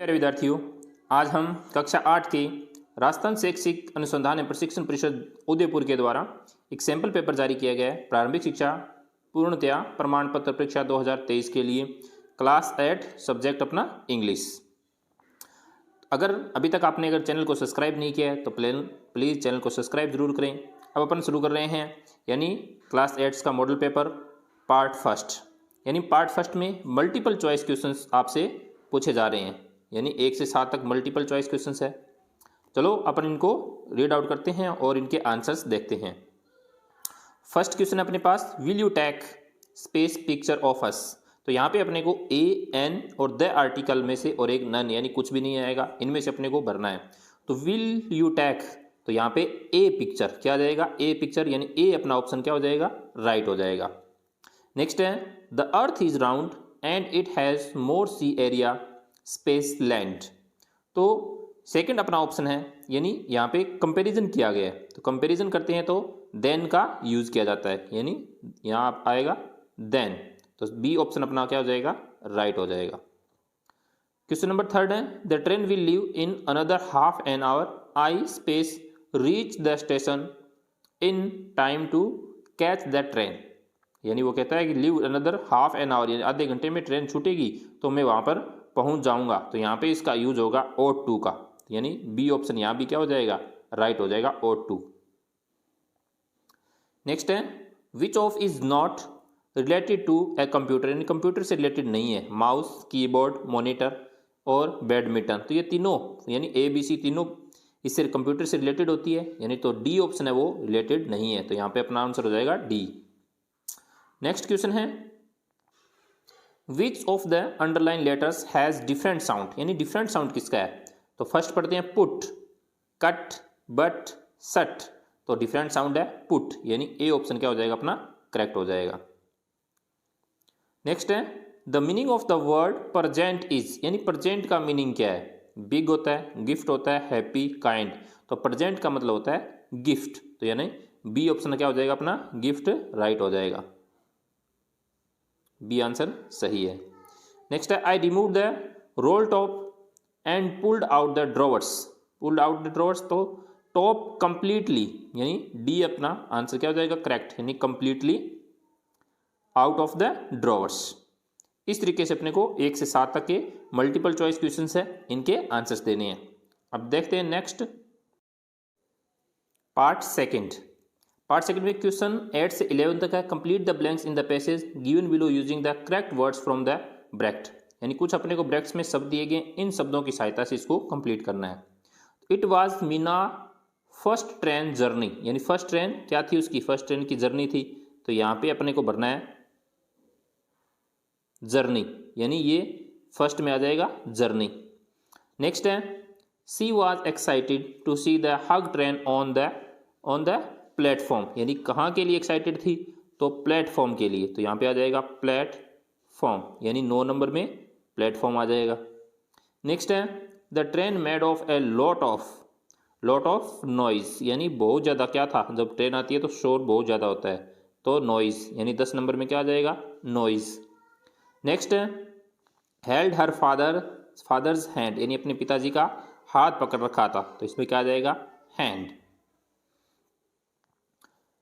प्यारे विद्यार्थियों, आज हम कक्षा 8 के राजस्थान शैक्षिक अनुसंधान एवं प्रशिक्षण परिषद उदयपुर के द्वारा एक सैंपल पेपर जारी किया गया है प्रारंभिक शिक्षा पूर्णतया प्रमाण पत्र परीक्षा 2023 के लिए क्लास 8 सब्जेक्ट अपना इंग्लिश। अगर अभी तक आपने चैनल को सब्सक्राइब नहीं किया है तो प्लीज़ चैनल को सब्सक्राइब जरूर करें। अब अपन शुरू कर रहे हैं यानी क्लास 8 का मॉडल पेपर पार्ट फर्स्ट। यानी पार्ट फर्स्ट में मल्टीपल चॉइस क्वेश्चंस आपसे पूछे जा रहे हैं, यानी 1 से 7 तक मल्टीपल चॉइस क्वेश्चंस है। चलो अपन इनको रीड आउट करते हैं और इनके आंसर्स देखते हैं। फर्स्ट क्वेश्चन अपने पास, will you take space picture of us. तो यहाँ पे अपने को ए एन और द आर्टिकल में से और एक नन यानी कुछ भी नहीं आएगा, इनमें से अपने को भरना है। तो विल यू टेक, तो यहाँ पे ए पिक्चर क्या आ जाएगा, ए पिक्चर यानी ए अपना ऑप्शन क्या हो जाएगा, राइट हो जाएगा। नेक्स्ट है, the earth is round and it has more sea area space land. तो सेकंड अपना ऑप्शन है, यानी यहाँ पे कंपैरिजन किया गया है। तो कंपैरिजन करते हैं तो देन का यूज किया जाता है, यानी यहाँ आएगा देन। तो बी ऑप्शन अपना क्या हो जाएगा, राइट हो जाएगा। क्वेश्चन नंबर थर्ड है, the train will leave in another half an hour, I space reach the station in time to catch the train. यानी वो कहता है कि leave another half an hour, यानी आधे घंटे में ट्रेन छूटेगी तो मैं वहाँ पर पहुँच जाऊँगा। तो यहाँ पे इसका यूज होगा ओट टू का, यानी बी ऑप्शन यहाँ भी क्या हो जाएगा, राइट हो जाएगा, ओट टू। नेक्स्ट है, which of is not related to a computer, यानी कंप्यूटर से रिलेटेड नहीं है, माउस, कीबोर्ड, मॉनिटर और बैडमिंटन। तो ये तीनों यानी ए बी सी तीनों इससे कंप्यूटर से रिलेटेड होती है, यानी तो डी ऑप्शन है वो रिलेटेड नहीं है। तो यहाँ पे अपना आंसर हो जाएगा डी। नेक्स्ट क्वेश्चन है, which of the underline letters has different sound, यानी डिफरेंट साउंड किसका है। तो फर्स्ट पढ़ते हैं पुट, कट, बट, सट। तो डिफरेंट साउंड है पुट, यानी ए ऑप्शन क्या हो जाएगा अपना, करेक्ट हो जाएगा। नेक्स्ट है, the meaning of the word present is, यानी प्रेजेंट का मीनिंग क्या है, बिग होता है, गिफ्ट होता है, हैप्पी, काइंड। तो प्रेजेंट का मतलब होता है गिफ्ट, तो यानी बी ऑप्शन क्या हो जाएगा अपना, गिफ्ट, राइट हो जाएगा, बी आंसर सही है। नेक्स्ट है, I remove the roll top and pulled out the drawers, pulled out the drawers. तो टॉप कंप्लीटली, यानी डी अपना आंसर क्या हो जाएगा, करेक्ट, यानी completely out of the drawers. इस तरीके से अपने को 1 से 7 तक के मल्टीपल चॉइस क्वेश्चंस है, इनके आंसर्स देने हैं। अब देखते हैं next part second. Part second में क्वेश्चन 8 से 11 तक है। Complete the blanks in the passage given below using the correct words from the bracket, यानी कुछ अपने को ब्रैकेट्स में शब्द दिए गए, इन शब्दों की सहायता से इसको कंप्लीट करना है। It was Meena first train journey, यानी फर्स्ट ट्रेन क्या थी, उसकी फर्स्ट ट्रेन की जर्नी थी। तो यहाँ पे अपने को भरना है जर्नी, यानी ये फर्स्ट में आ जाएगा जर्नी। नेक्स्ट है, she was excited to see the huge train on the platform, यानी कहाँ के लिए एक्साइटेड थी, तो प्लेटफॉर्म के लिए। तो यहाँ पे आ जाएगा प्लेटफॉर्म, यानी 9 नंबर में प्लेटफॉर्म आ जाएगा। नेक्स्ट है, the train made of a lot of noise, यानी बहुत ज़्यादा क्या था, जब ट्रेन आती है तो शोर बहुत ज़्यादा होता है, तो नॉइज, यानी 10 नंबर में क्या आ जाएगा, नॉइज। नेक्स्ट है, हेल्ड हर फादर्स हैंड, यानी अपने पिताजी का हाथ पकड़ रखा था, तो इसमें क्या आ जाएगा, हैंड।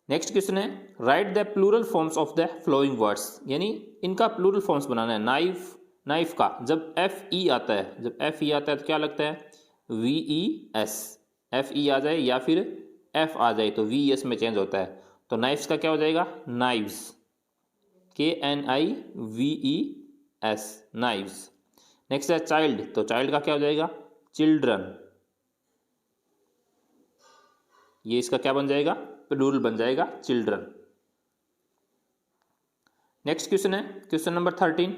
नेक्स्ट क्वेश्चन है, right the plural forms of the following words, यानी इनका प्लूरल फॉर्म्स बनाना है। नाइफ का जब एफ ई आता है, तो क्या लगता है, V E S, F E आ जाए या फिर एफ आ जाए तो वी एस में चेंज होता है। तो नाइफ्स का क्या हो जाएगा, नाइव्स, KNIVES, नाइव्स। नेक्स्ट है चाइल्ड, तो चाइल्ड का क्या हो जाएगा, चिल्ड्रन, ये इसका क्या बन जाएगा, प्लूरल बन जाएगा, चिल्ड्रन। नेक्स्ट क्वेश्चन है question number 13,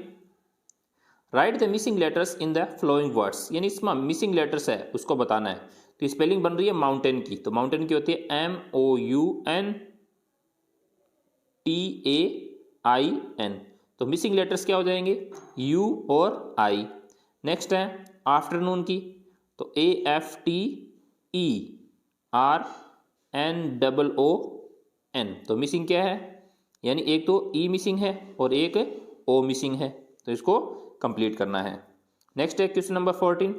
right the missing letters in the following words, यानी इसमें मिसिंग लेटर्स है उसको बताना है। तो स्पेलिंग बन रही है माउंटेन की, तो माउंटेन की होती है MOUNTAIN, तो मिसिंग लेटर्स क्या हो जाएंगे, U और I। नेक्स्ट है आफ्टरनून की, तो AFTERNOON, तो मिसिंग क्या है, यानी एक तो ई मिसिंग है और एक ओ मिसिंग है, तो इसको कंप्लीट करना है। नेक्स्ट है question number 14,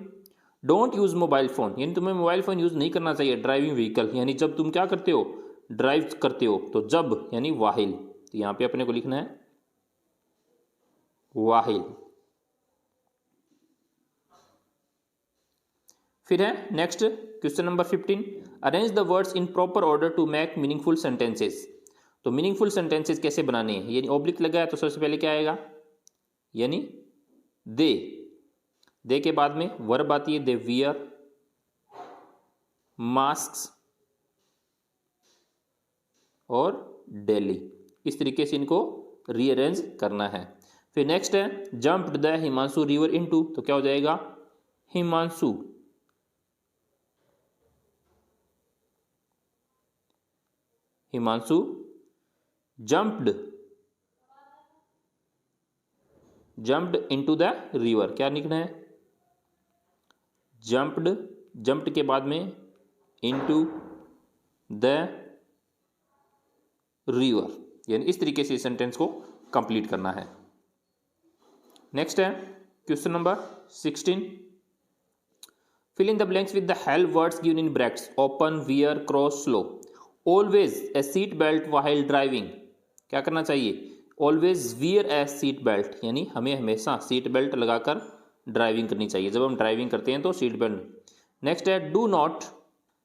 don't use mobile phone, यानी तुम्हें मोबाइल फोन यूज नहीं करना चाहिए ड्राइविंग व्हीकल, यानी जब तुम क्या करते हो, ड्राइव करते हो। तो जब यानी वाहिल, तो यहाँ पे अपने को लिखना है वाहिल। फिर है next question number 15, arrange the words in proper order to make meaningful sentences. तो मीनिंगफुल सेंटेंसेस कैसे बनाने हैं, यानी ऑब्लिक लगा है तो सबसे पहले क्या आएगा, यानी दे के बाद में वर्ब आती है, दे वियर मास्क और डेली। इस तरीके से इनको रीअरेंज करना है। फिर नेक्स्ट है jumped the Himanshu river into, तो क्या हो जाएगा, Himanshu jumped into the river, क्या लिखना है, जंप्ड के बाद में इनटू द रिवर, यानी इस तरीके से सेंटेंस को कंप्लीट करना है। नेक्स्ट है question number 16, fill in the blanks with the help words given in brackets, open, wear, cross, slow. Always a seat belt while driving, क्या करना चाहिए, always wear a seat belt, यानी हमें हमेशा सीट बेल्ट लगाकर driving करनी चाहिए, जब हम ड्राइविंग करते हैं तो सीट बेल्ट। नेक्स्ट है do not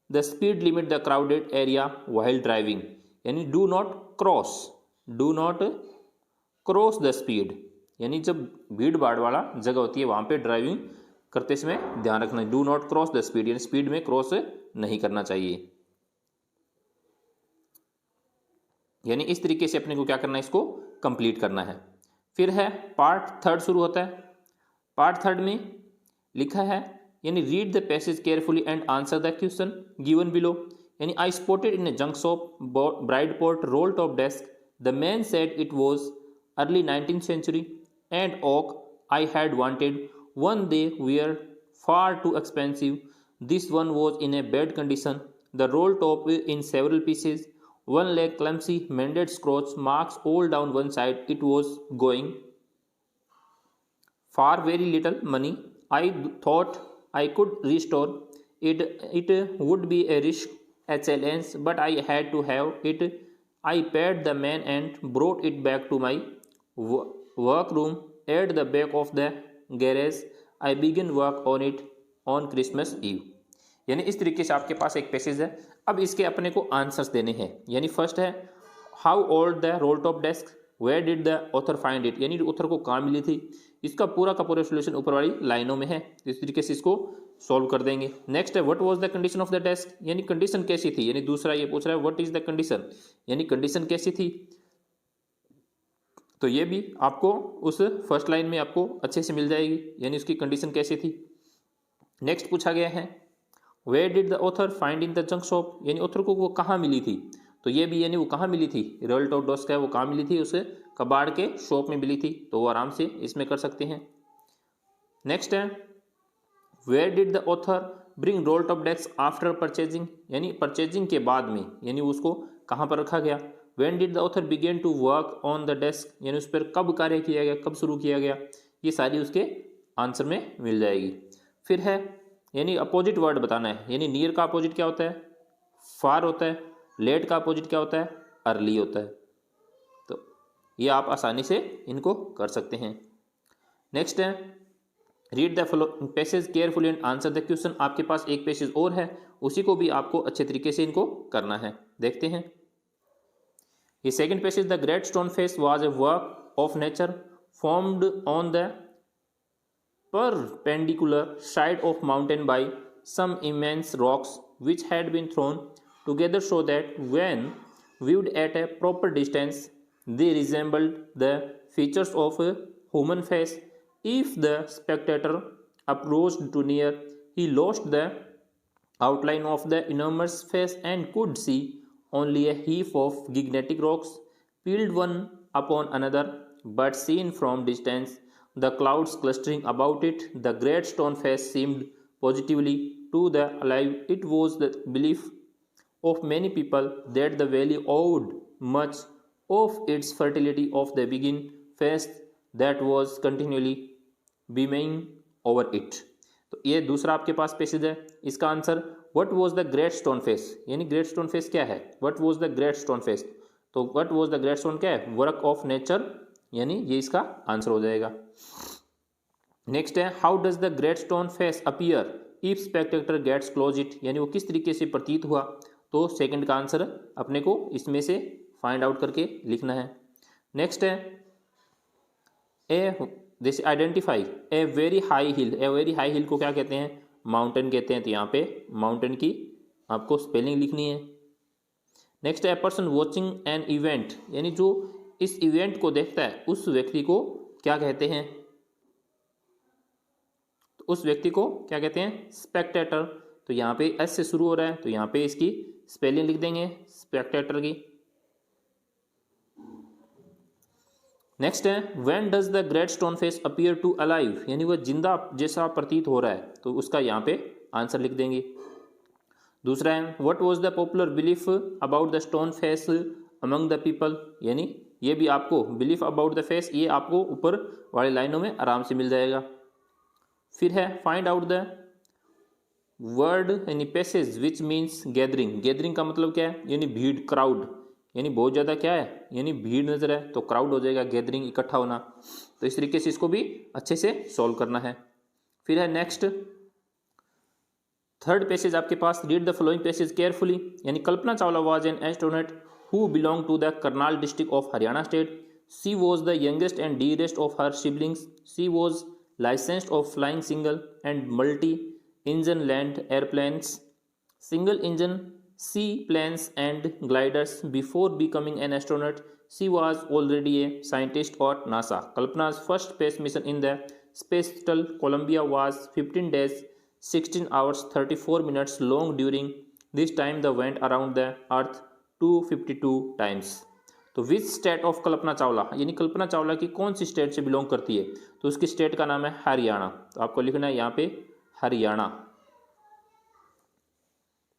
the speed limit the crowded area while driving, यानी do not cross the speed, यानी जब भीड़ भाड़ वाला जगह होती है वहां पे ड्राइविंग करते समय ध्यान रखना, do not cross the speed, यानी स्पीड में क्रॉस नहीं करना चाहिए। यानी इस तरीके से अपने को क्या करना है, इसको कंप्लीट करना है। फिर है पार्ट थर्ड शुरू होता है। पार्ट थर्ड में लिखा है, यानी read the passage carefully and answer the question given below, यानी I spotted in a junk shop bride port roll top desk, the man said it was early 19th century and oak I had wanted one, they were far too expensive, this one was in a bad condition, the roll top in several pieces, one leg clumsy, mended scratch marks all down one side, it was going for very little money, I thought I could restore it, it would be a risk, a challenge, but I had to have it, I paid the man and brought it back to my workroom at the back of the garage, I began work on it on Christmas Eve। यानी इस तरीके से आपके पास एक passage है। अब इसके अपने को आंसर्स देने हैं। यानी फर्स्ट है how old the roll top desk, where did the author find it, यानी ऑथर को कहाँ मिली थी। इसका पूरा का पूरा सोल्यूशन ऊपर वाली लाइनों में है, इस तरीके से इसको सॉल्व कर देंगे। नेक्स्ट है what was the condition of the desk, यानी कंडीशन कैसी थी। यानी दूसरा ये पूछ रहा है व्हाट इज द कंडीशन, यानी कंडीशन कैसी थी। तो ये भी आपको उस फर्स्ट लाइन में आपको अच्छे से मिल जाएगी, यानी उसकी कंडीशन कैसी थी। नेक्स्ट पूछा गया है where did the author find in the junk shop, यानी ऑथर को वो कहाँ मिली थी। तो ये भी यानी वो कहाँ मिली थी, रोल टॉप डेस्क है वो कहाँ मिली थी, उसे कबाड़ के शॉप में मिली थी, तो वो आराम से इसमें कर सकते हैं। नेक्स्ट है where did the author bring roll top desk after purchasing, यानी परचेजिंग के बाद में, यानी उसको कहाँ पर रखा गया। When did the author begin to work on the desk, यानी उस पर कब कार्य किया गया, कब शुरू किया गया, ये सारी उसके आंसर में मिल जाएगी। फिर है यानी अपोजिट वर्ड बताना है, यानी नियर का अपोजिट क्या होता है, फार होता है, लेट का अपोजिट क्या होता है, अर्ली होता है। तो ये आप आसानी से इनको कर सकते हैं। नेक्स्ट है read the passage carefully and answer the question, आपके पास एक पैसेज और है, उसी को भी आपको अच्छे तरीके से इनको करना है। देखते हैं ये second passage, the great stone face was a work of nature formed on the perpendicular side of mountain by some immense rocks which had been thrown together so that when viewed at a proper distance they resembled the features of a human face. If the spectator approached too near, he lost the outline of the enormous face and could see only a heap of gigantic rocks piled one upon another, but seen from distance, the clouds clustering about it, the great stone face seemed positively to the alive. It was the belief of many people that the valley owed much of its fertility of the begin face that was continually beaming over it. तो ये दूसरा आपके पास passage है। इसका answer what was the great stone face, यानी great stone face क्या है, what was the great stone face, तो what was the great stone क्या है, वर्क ऑफ नेचर, यानी ये इसका आंसर हो जाएगा। नेक्स्ट है how does the great stone face appear if spectator gets close it, यानी वो किस तरीके से प्रतीत हुआ, तो सेकंड का आंसर अपने को इसमें से फाइंड आउट करके लिखना है। नेक्स्ट है ए जैसे identify a very high heel, a very high heel को क्या कहते हैं, माउंटेन कहते हैं, तो यहाँ पे माउंटेन की आपको स्पेलिंग लिखनी है। नेक्स्ट है पर्सन वॉचिंग एन इवेंट, यानी जो इस इवेंट को देखता है उस व्यक्ति को क्या कहते हैं, तो उस व्यक्ति को क्या कहते हैं, स्पेक्टेटर। तो यहाँ पे एस से शुरू हो रहा है, तो यहाँ पे इसकी स्पेलिंग लिख देंगे स्पेक्टेटर की। नेक्स्ट है when does the great stone face appear to alive, यानी वह जिंदा जैसा प्रतीत हो रहा है, तो उसका यहाँ पे आंसर लिख देंगे। दूसरा है what was the popular belief about the stone face among the people, यानी ये भी आपको बिलीफ अबाउट द फेस, ये आपको ऊपर वाली लाइनों में आराम से मिल जाएगा। फिर है फाइंड आउट द वर्ड यानी passage which means gathering, gathering का मतलब क्या है, यानी भीड़, क्राउड, यानी बहुत ज़्यादा क्या है, यानी भीड़ नजर है, तो क्राउड हो जाएगा, गैदरिंग इकट्ठा होना। तो इस तरीके से इसको भी अच्छे से सॉल्व करना है। फिर है नेक्स्ट थर्ड पैसेज आपके पास, read the following passage carefully, यानी Kalpana Chawla was an astronaut who belong to the Karnal district of Haryana state, she was the youngest and dearest of her siblings, she was licensed of flying single and multi-engine land airplanes, single engine seaplanes and gliders. Before becoming an astronaut, she was already a scientist at NASA. Kalpana's first space mission in the Space Shuttle Columbia was 15 days, 16 hours, 34 minutes long. During this time, they went around the Earth 252 times. तो which state of Kalpana Chawla, यानी कल्पना चावला की कौन सी state से belong करती है, तो उसकी state का नाम है हरियाणा। तो आपको लिखना है यहाँ पे हरियाणा।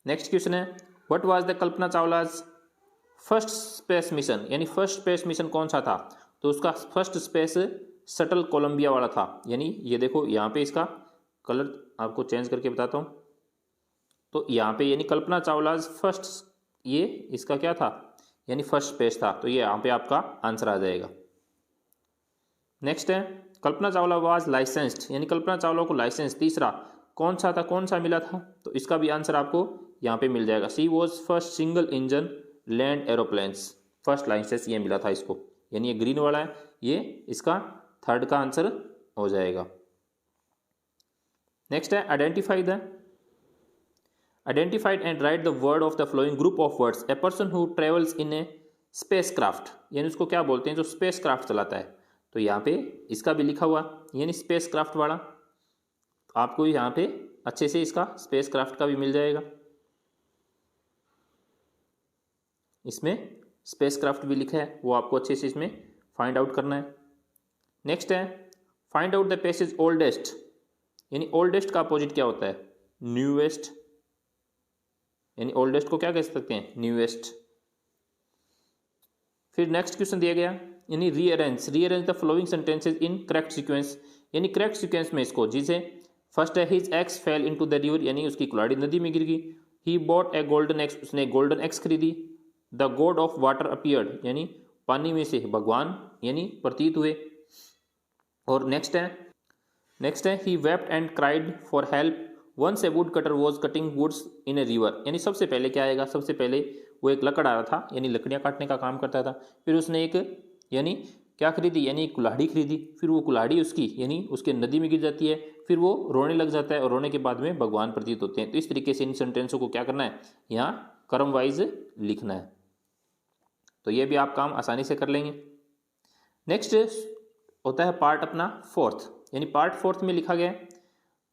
नेक्स्ट क्वेश्चन है what was the Kalpana Chawla's first space mission, यानी फर्स्ट स्पेस मिशन कौन सा था, तो उसका फर्स्ट स्पेस शटल कोलंबिया वाला था। यानी ये देखो यहाँ पे इसका कलर आपको चेंज करके बताता हूँ। तो यहाँ पे यानी कल्पना चावलाज फर्स्ट, ये इसका क्या था, यानी फर्स्ट स्पेस था, तो ये यहाँ पे आपका आंसर आ जाएगा। नेक्स्ट है कल्पना चावला वाज लाइसेंस्ड, यानी कल्पना चावला को लाइसेंस तीसरा कौन सा था, कौन सा मिला था, तो इसका भी आंसर आपको यहाँ पे मिल जाएगा। She was first single engine land aeroplanes, first licence ये मिला था इसको, यानी ये ग्रीन वाला है, ये इसका थर्ड का आंसर हो जाएगा। नेक्स्ट है identified and right the word of the flowing group of words, a person who travels in A space craft, यानी उसको क्या बोलते हैं, जो स्पेस क्राफ्ट चलाता है। तो यहाँ पे इसका भी लिखा हुआ यानी स्पेस क्राफ्ट वाला, आपको यहाँ पे अच्छे से इसका स्पेस क्राफ्ट का भी मिल जाएगा, इसमें स्पेस क्राफ्ट भी लिखा है, वो आपको अच्छे से इसमें फाइंड आउट करना है। नेक्स्ट है find out the passage oldest, यानी ओल्डेस्ट का अपोजिट क्या होता है, न्यूएस्ट, यानी ओल्डेस्ट को क्या कह सकते हैं, न्यूएस्ट। फिर नेक्स्ट क्वेश्चन दिया गया यानी rearrange the following sentences in correct sequence, यानी करेक्ट सीक्वेंस में इसको, जिसे फर्स्ट है his ex fail into the river, यानी उसकी कुल्हाड़ी नदी में गिर गई। He bought A golden x, उसने गोल्डन एक्स खरीदी। The God of water appeared, यानी पानी में से भगवान यानी प्रतीत हुए। और नेक्स्ट है he wept and cried for help once a wood cutter was cutting woods in a river, यानी सबसे पहले क्या आएगा, सबसे पहले वो एक लकड़ आ रहा था, यानी लकड़ियाँ काटने का काम करता था। फिर उसने एक यानी क्या खरीदी, यानी एक कुल्हाड़ी खरीदी। फिर वो कुल्हाड़ी उसकी यानी उसके नदी में गिर जाती है, फिर वो रोने लग जाता है और रोने के बाद में भगवान प्रतीत होते हैं। तो इस तरीके से इन सेंटेंसों को क्या करना है, यहाँ क्रम वाइज लिखना है। तो ये भी आप काम आसानी से कर लेंगे। नेक्स्ट होता है पार्ट अपना फोर्थ, यानी पार्ट फोर्थ में लिखा गया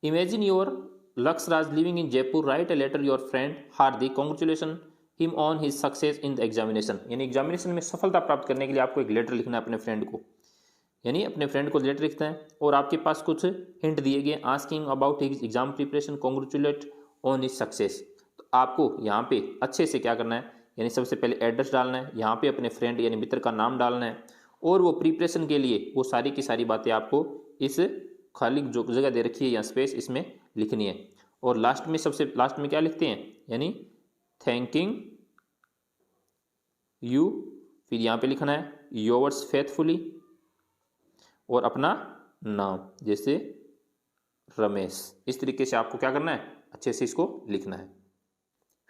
imagine your Lakshyaraj living in Jaipur, write a letter your friend Hardik, congratulation him on his success in the examination, यानी एग्जामिनेशन में सफलता प्राप्त करने के लिए आपको एक लेटर लिखना है अपने फ्रेंड को, यानी अपने फ्रेंड को लेटर लिखना है। और आपके पास कुछ हिंट दिए गए, asking about his exam preparation, congratulate on his success. तो आपको यहाँ पे अच्छे से क्या करना है, यानी सबसे पहले एड्रेस डालना है, यहाँ पे अपने फ्रेंड यानी मित्र का नाम डालना है, और वो प्रिपरेशन के लिए वो सारी की सारी बातें आपको इस खाली जो जगह दे रखी है या स्पेस इसमें लिखनी है। और लास्ट में सबसे लास्ट में क्या लिखते हैं, यानी थैंकिंग यू, फिर यहाँ पे लिखना है योर्स फेथफुली और अपना नाम, जैसे रमेश। इस तरीके से आपको क्या करना है, अच्छे से इसको लिखना है।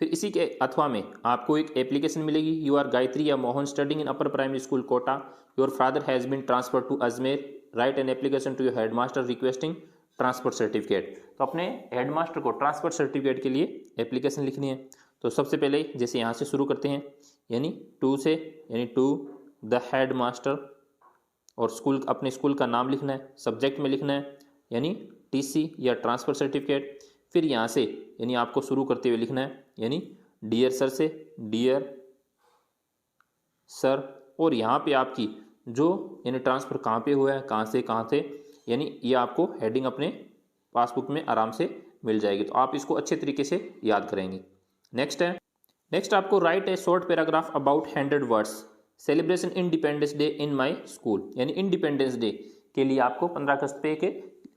फिर इसी के अथवा में आपको एक एप्लीकेशन मिलेगी, यू आर गायत्री या Mohan studying in upper primary school Kota, your father has been transfer to Ajmer, write an application to your headmaster requesting transfer certificate. तो अपने हेडमास्टर को ट्रांसफर सर्टिफिकेट के लिए एप्लीकेशन लिखनी है। तो सबसे पहले जैसे यहाँ से शुरू करते हैं, यानी टू से, यानी टू द हेड मास्टर, और स्कूल अपने स्कूल का नाम लिखना है, सब्जेक्ट में लिखना है यानी टीसी या ट्रांसफ़र सर्टिफिकेट। फिर यहाँ से यानी आपको शुरू करते हुए लिखना है, यानी डियर सर से डियर सर, और यहाँ पे आपकी जो यानी ट्रांसफ़र कहाँ पे हुआ है, कहाँ से कहाँ थे, यानी ये आपको हेडिंग अपने पासबुक में आराम से मिल जाएगी। तो आप इसको अच्छे तरीके से याद करेंगे। नेक्स्ट आपको right A short paragraph about 100 words celebration independence day in my school, यानी इंडिपेंडेंस डे के लिए आपको 15 अगस्त पे के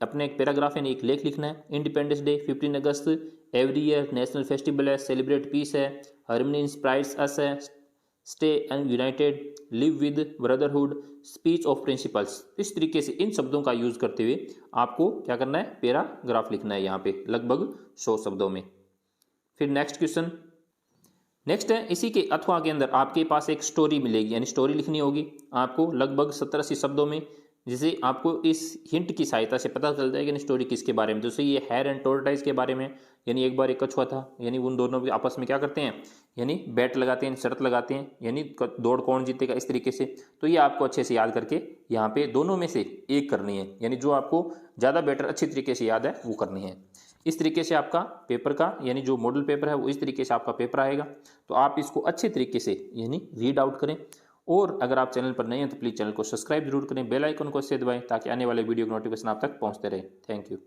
अपने एक पैराग्राफ यानी एक लेख लिखना है। इंडिपेंडेंस डे 15 अगस्त एवरी ईयर नेशनल फेस्टिवल है, सेलिब्रेट पीस है, हार्मनी इंस्पायर्स अस है, stay and United, live with brotherhood, speech of principles. इस तरीके से इन शब्दों का यूज करते हुए आपको क्या करना है, पैराग्राफ लिखना है यहाँ पे लगभग 100 शब्दों में। फिर नेक्स्ट है इसी के अथवा के अंदर आपके पास एक स्टोरी मिलेगी, यानी स्टोरी लिखनी होगी आपको लगभग 70-80 शब्दों में, जिसे आपको इस हिंट की सहायता से पता चल जाएगा कि स्टोरी किसके बारे में। जैसे ये हेयर एंड टोर्टाइज के बारे में, यानी एक बार एक कछुआ था, यानी उन दोनों भी आपस में क्या करते हैं, यानी बैट लगाते हैं, शर्त लगाते हैं, यानी दौड़ कौन जीतेगा, इस तरीके से। तो ये आपको अच्छे से याद करके यहाँ पे दोनों में से एक करनी है, यानी जो आपको ज़्यादा बेटर अच्छी तरीके से याद है वो करनी है। इस तरीके से आपका पेपर का यानी जो मॉडल पेपर है वो इस तरीके से आपका पेपर आएगा। तो आप इसको अच्छे तरीके से यानी रीड आउट करें, और अगर आप चैनल पर नए हैं तो प्लीज़ चैनल को सब्सक्राइब जरूर करें, बेल आइकन को इससे दबाएं ताकि आने वाले वीडियो की नोटिफिकेशन आप तक पहुंचते रहे। Thank you.